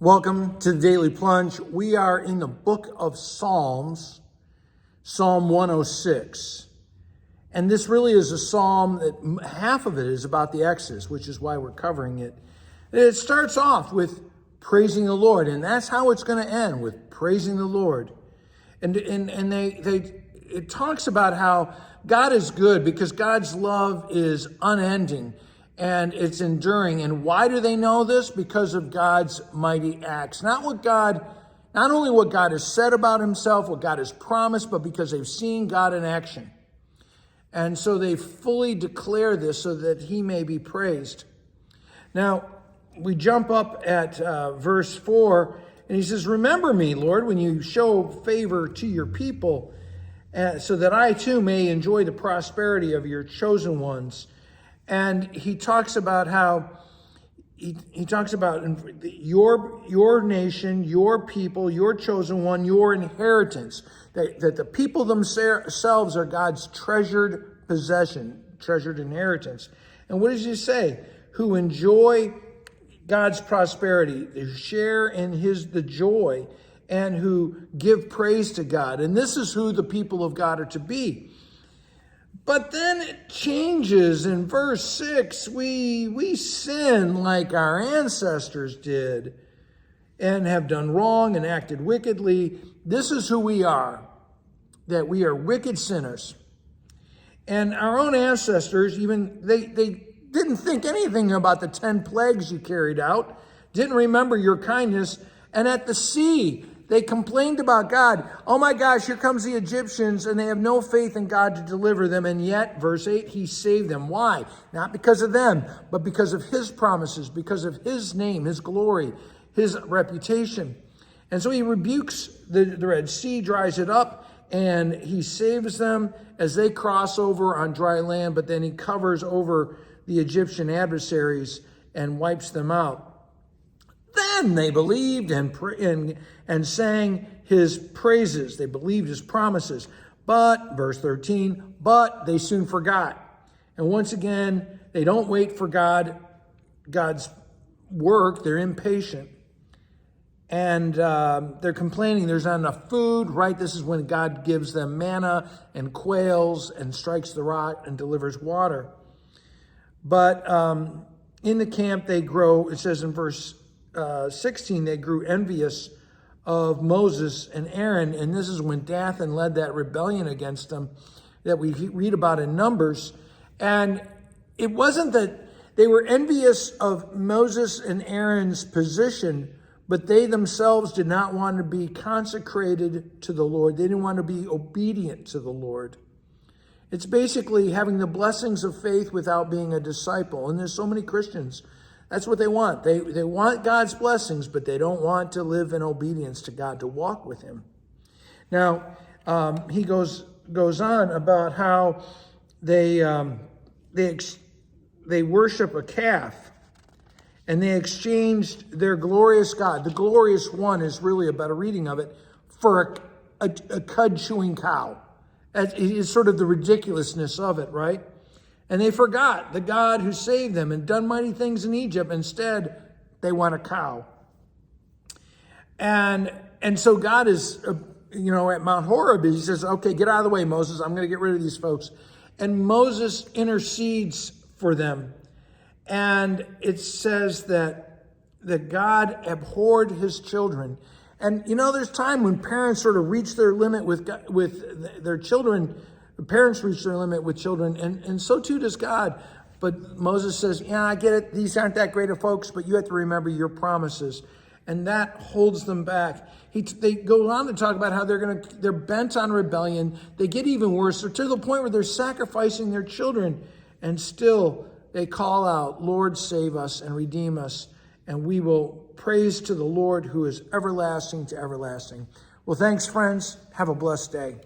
Welcome to the Daily Plunge. We are in the book of Psalms, Psalm 106. And this really is a psalm that half of it is about the Exodus, which is why we're covering it. It starts off with praising the Lord, and that's how it's going to end, with praising the Lord. And it talks about how God is good because God's love is unending and it's enduring. And why do they know this? Because of God's mighty acts. Not only what God has said about himself, what God has promised, but because they've seen God in action. And so they fully declare this so that he may be praised. Now, we jump up at verse 4, and he says, "Remember me, Lord, when you show favor to your people, so that I too may enjoy the prosperity of your chosen ones." And he talks about how he talks about your nation, your people, your chosen one, your inheritance, that the people themselves are God's treasured possession, treasured inheritance. And what does he say? Who enjoy God's prosperity, they share in the joy, and who give praise to God. And this is who the people of God are to be. But then it changes in verse 6. We sin like our ancestors did and have done wrong and acted wickedly. This is who we are, that we are wicked sinners. And our own ancestors, even they didn't think anything about the 10 plagues you carried out, didn't remember your kindness. And at the sea, they complained about God. Oh my gosh, here comes the Egyptians, and they have no faith in God to deliver them. And yet, verse 8, he saved them. Why? Not because of them, but because of his promises, because of his name, his glory, his reputation. And so he rebukes the Red Sea, dries it up, and he saves them as they cross over on dry land, but then he covers over the Egyptian adversaries and wipes them out. Then they believed and sang his praises. They believed his promises. But, verse 13, but they soon forgot. And once again, they don't wait for God's work. They're impatient. And they're complaining there's not enough food, right? This is when God gives them manna and quails and strikes the rock and delivers water. But in the camp they grow, it says in verse 16, they grew envious of Moses and Aaron. And this is when Dathan led that rebellion against them that we read about in Numbers. And it wasn't that they were envious of Moses and Aaron's position, but they themselves did not want to be consecrated to the Lord. They didn't want to be obedient to the Lord. It's basically having the blessings of faith without being a disciple. And there's so many Christians. That's what they want. They want God's blessings, but they don't want to live in obedience to God, to walk with him. Now, he goes on about how they worship a calf, and they exchanged their glorious God. The glorious one is really a better reading of it, for a cud-chewing cow. It is sort of the ridiculousness of it, right? And they forgot the God who saved them and done mighty things in Egypt. Instead, they want a cow. And so God is, at Mount Horeb, he says, okay, get out of the way, Moses. I'm going to get rid of these folks. And Moses intercedes for them. And it says that God abhorred his children. And, there's time when parents sort of reach their limit with their children. The parents reach their limit with children, and so too does God. But Moses says, yeah, I get it. These aren't that great of folks, but you have to remember your promises. And that holds them back. They go on to talk about how they're bent on rebellion. They get even worse. They're to the point where they're sacrificing their children. And still they call out, Lord, save us and redeem us. And we will praise to the Lord who is everlasting to everlasting. Well, thanks, friends. Have a blessed day.